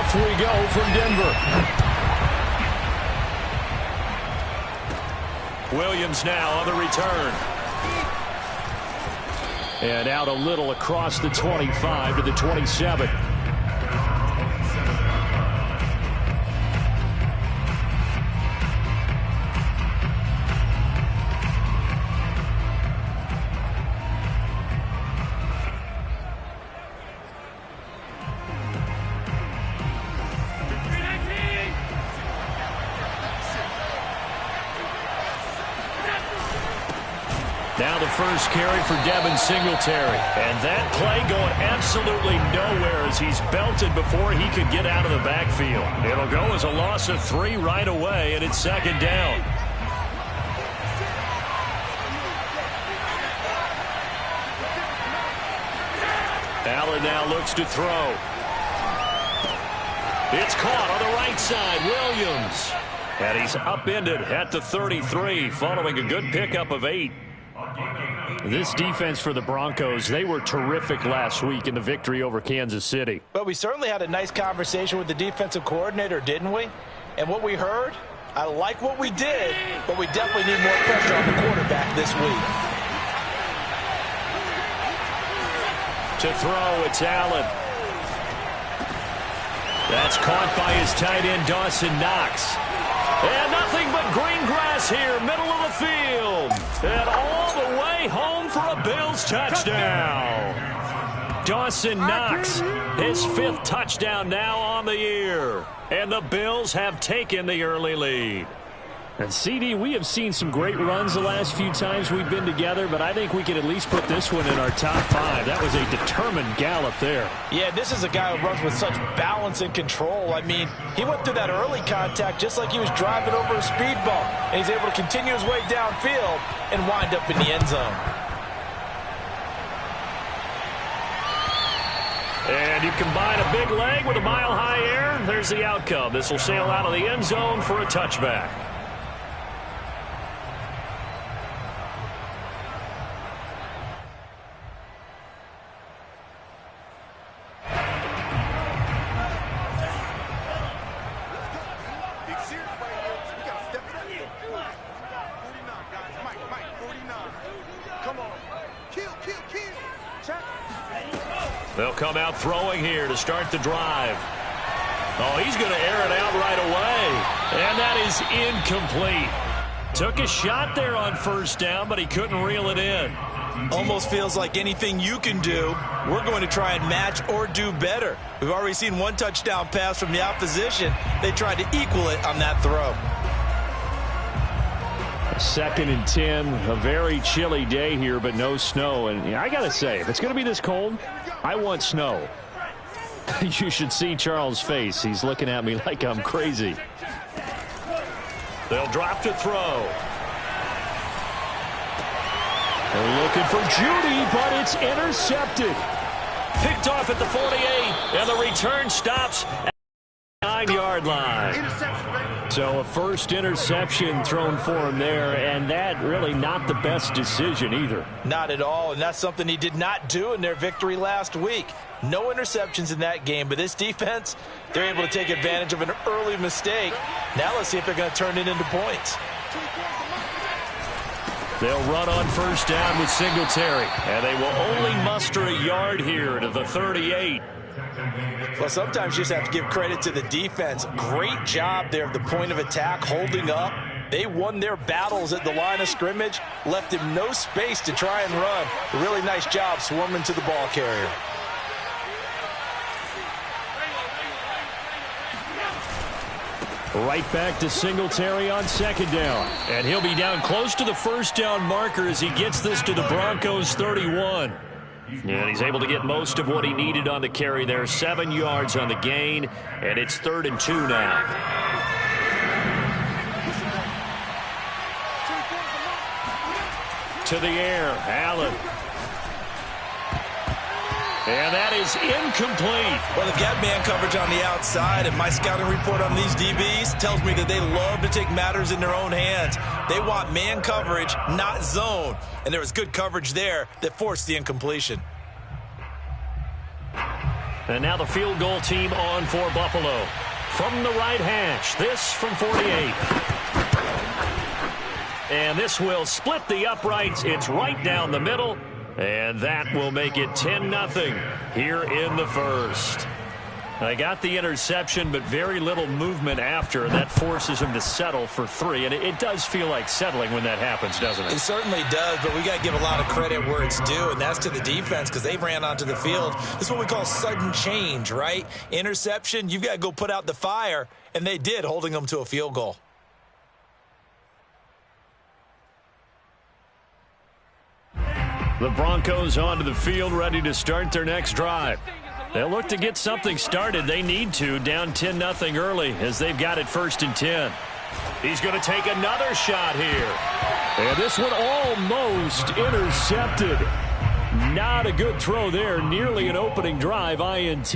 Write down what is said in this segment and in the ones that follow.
Off we go from Denver. Williams now on the return. And out a little across the 25 to the 27. Now the first carry for Devin Singletary. And that play going absolutely nowhere as he's belted before he could get out of the backfield. It'll go as a loss of 3 right away, and it's second down. Allen now looks to throw. It's caught on the right side. Williams. And he's upended at the 33 following a good pickup of 8. This defense for the Broncos, they were terrific last week in the victory over Kansas City. But we certainly had a nice conversation with the defensive coordinator, didn't we? And what we heard, I like what we did, but we definitely need more pressure on the quarterback this week. To throw, it's Allen. That's caught by his tight end, Dawson Knox. And nothing but green grass here, middle of the field. And all the way home for a Bills touchdown. Dawson Knox, his 5th touchdown now on the year. And the Bills have taken the early lead. And CD, we have seen some great runs the last few times we've been together, but I think we can at least put this one in our top 5. That was a determined gallop there. Yeah, this is a guy who runs with such balance and control. I mean, he went through that early contact just like he was driving over a speed bump, and he's able to continue his way downfield and wind up in the end zone. And you combine a big leg with a mile-high air, there's the outcome. This will sail out of the end zone for a touchback. They'll come out throwing here to start the drive. Oh, he's going to air it out right away. And that is incomplete. Took a shot there on first down, but he couldn't reel it in. Almost feels like anything you can do, we're going to try and match or do better. We've already seen one touchdown pass from the opposition. They tried to equal it on that throw. 2nd and 10, a very chilly day here, but no snow. And I got to say, if it's going to be this cold, I want snow. You should see Charles' face. He's looking at me like I'm crazy. They'll drop to throw. They're looking for Judy, but it's intercepted. Picked off at the 48, and the return stops at the 9-yard line. So a first interception thrown for him there, and that really not the best decision either. Not at all, and that's something he did not do in their victory last week. No interceptions in that game, but this defense, they're able to take advantage of an early mistake. Now let's see if they're going to turn it into points. They'll run on first down with Singletary, and they will only muster a yard here to the 38. Well, sometimes you just have to give credit to the defense. Great job there at the point of attack, holding up. They won their battles at the line of scrimmage, left him no space to try and run. A really nice job swarming to the ball carrier. Right back to Singletary on second down. And he'll be down close to the first down marker as he gets this to the Broncos 31. And he's able to get most of what he needed on the carry there. 7 yards on the gain, and it's 3rd and 2 now. To the air, Allen. And that is incomplete. Well, they've got man coverage on the outside, and my scouting report on these DBs tells me that they love to take matters in their own hands. They want man coverage, not zone. And there was good coverage there that forced the incompletion. And now the field goal team on for Buffalo. From the right hash, this from 48. And this will split the uprights. It's right down the middle. And that will make it 10-0 here in the first. They got the interception, but very little movement after, and that forces him to settle for 3. And it does feel like settling when that happens, doesn't it? It certainly does, but we got to give a lot of credit where it's due, and that's to the defense because they ran onto the field. This is what we call sudden change, right? Interception, you've got to go put out the fire, and they did, holding them to a field goal. The Broncos onto the field, ready to start their next drive. They'll look to get something started. They need to, down 10-0 early as they've got it 1st and 10. He's going to take another shot here. And this one almost intercepted. Not a good throw there. Nearly an opening drive INT.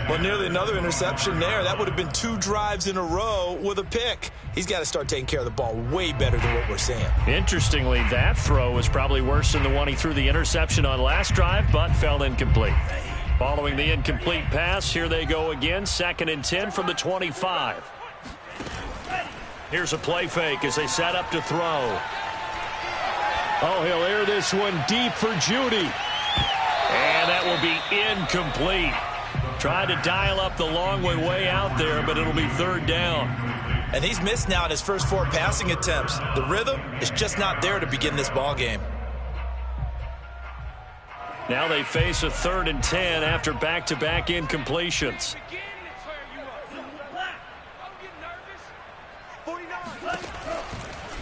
Well, nearly another interception there. That would have been 2 drives in a row with a pick. He's got to start taking care of the ball way better than what we're seeing. Interestingly, that throw was probably worse than the one he threw the interception on last drive, but fell incomplete. Following the incomplete pass, here they go again. 2nd and 10 from the 25. Here's a play fake as they set up to throw. Oh, he'll air this one deep for Judy. And that will be incomplete. Tried to dial up the long way out there, but it'll be 3rd down. And he's missed now in his first 4 passing attempts. The rhythm is just not there to begin this ball game. Now they face a 3rd and 10 after back-to-back incompletions.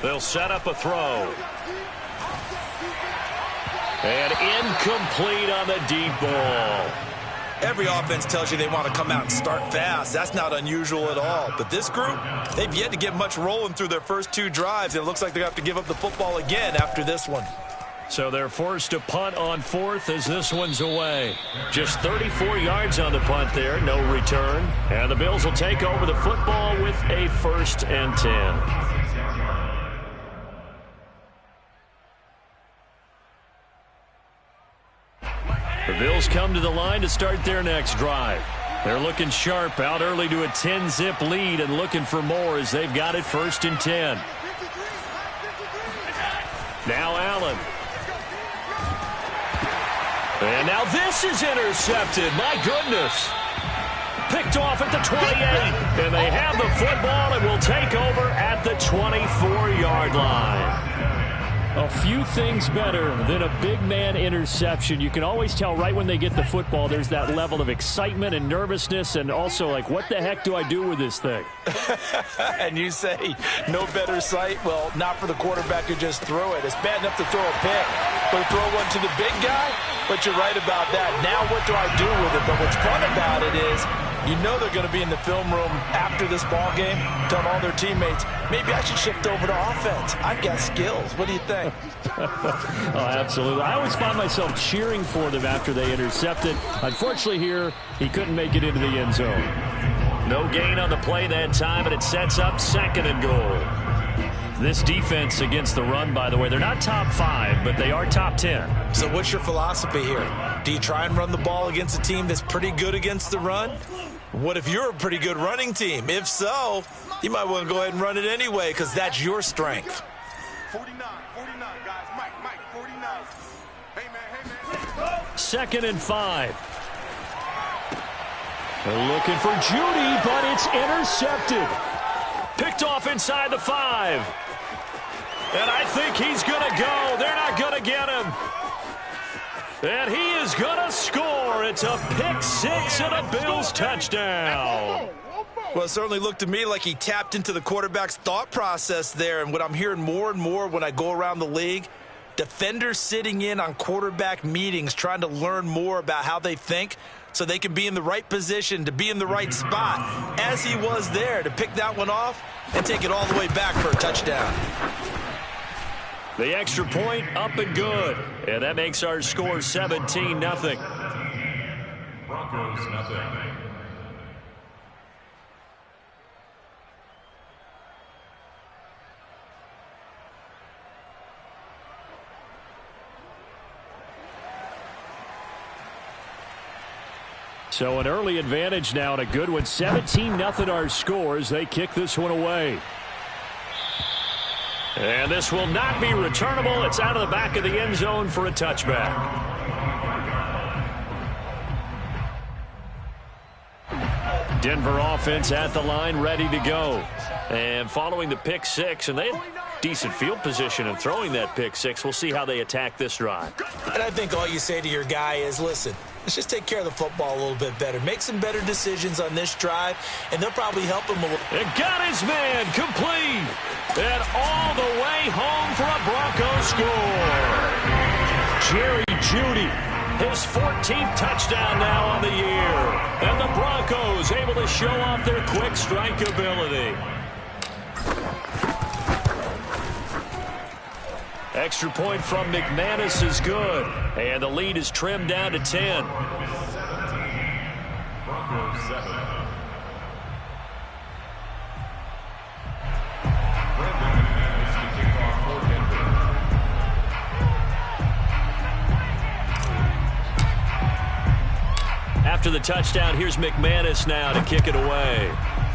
They'll set up a throw. And incomplete on the deep ball. Every offense tells you they want to come out and start fast. That's not unusual at all. But this group, they've yet to get much rolling through their first 2 drives. And it looks like they have to give up the football again after this one. So they're forced to punt on 4th as this one's away. Just 34 yards on the punt there, no return. And the Bills will take over the football with a 1st and 10. The Bills come to the line to start their next drive. They're looking sharp, out early to a 10-zip lead and looking for more as they've got it 1st and 10. Now Allen. And now this is intercepted. My goodness. Picked off at the 28. And they have the football and will take over at the 24-yard line. A few things better than a big man interception. You can always tell right when they get the football, there's that level of excitement and nervousness and also like, what the heck do I do with this thing? And you say, no better sight? Well, not for the quarterback who just threw it. It's bad enough to throw a pick, but to throw one to the big guy? But you're right about that. Now what do I do with it? But what's fun about it is, you know they're going to be in the film room after this ball game, telling all their teammates, maybe I should shift over to offense. I've got skills. What do you think? Oh, absolutely. I always find myself cheering for them after they intercepted. Unfortunately here, he couldn't make it into the end zone. No gain on the play that time, and it sets up 2nd and goal. This defense against the run, by the way, they're not top 5, but they are top 10. So what's your philosophy here? Do you try and run the ball against a team that's pretty good against the run? What if you're a pretty good running team? If so, you might want to go ahead and run it anyway because that's your strength. 49, guys. Mike, 49. Hey, man. 2nd and 5. They're looking for Judy, but it's intercepted. Picked off inside the 5. And I think he's going to go. They're not going to get him. And he is going to score. It's a pick 6 and a Bills touchdown. Well, it certainly looked to me like he tapped into the quarterback's thought process there. And what I'm hearing more and more when I go around the league, defenders sitting in on quarterback meetings trying to learn more about how they think so they can be in the right position to be in the right spot, as he was there to pick that one off and take it all the way back for a touchdown. The extra point up and good. And that makes our score 17-0. Broncos, nothing. So an early advantage now and a good one. 17-0 our scores. They kick this one away. And this will not be returnable. It's out of the back of the end zone for a touchback. Denver offense at the line, ready to go. And following the pick six, and they had decent field position in throwing that pick six. We'll see how they attack this drive. And I think all you say to your guy is, listen, let's just take care of the football a little bit better. Make some better decisions on this drive, and they'll probably help him a little. And got his man complete. And all the way home for a Broncos score. Jerry Jeudy, his 14th touchdown now on the year. And the Broncos able to show off their quick strike ability. Extra point from McManus is good. And the lead is trimmed down to 10. Broncos 7. After the touchdown, here's McManus now to kick it away.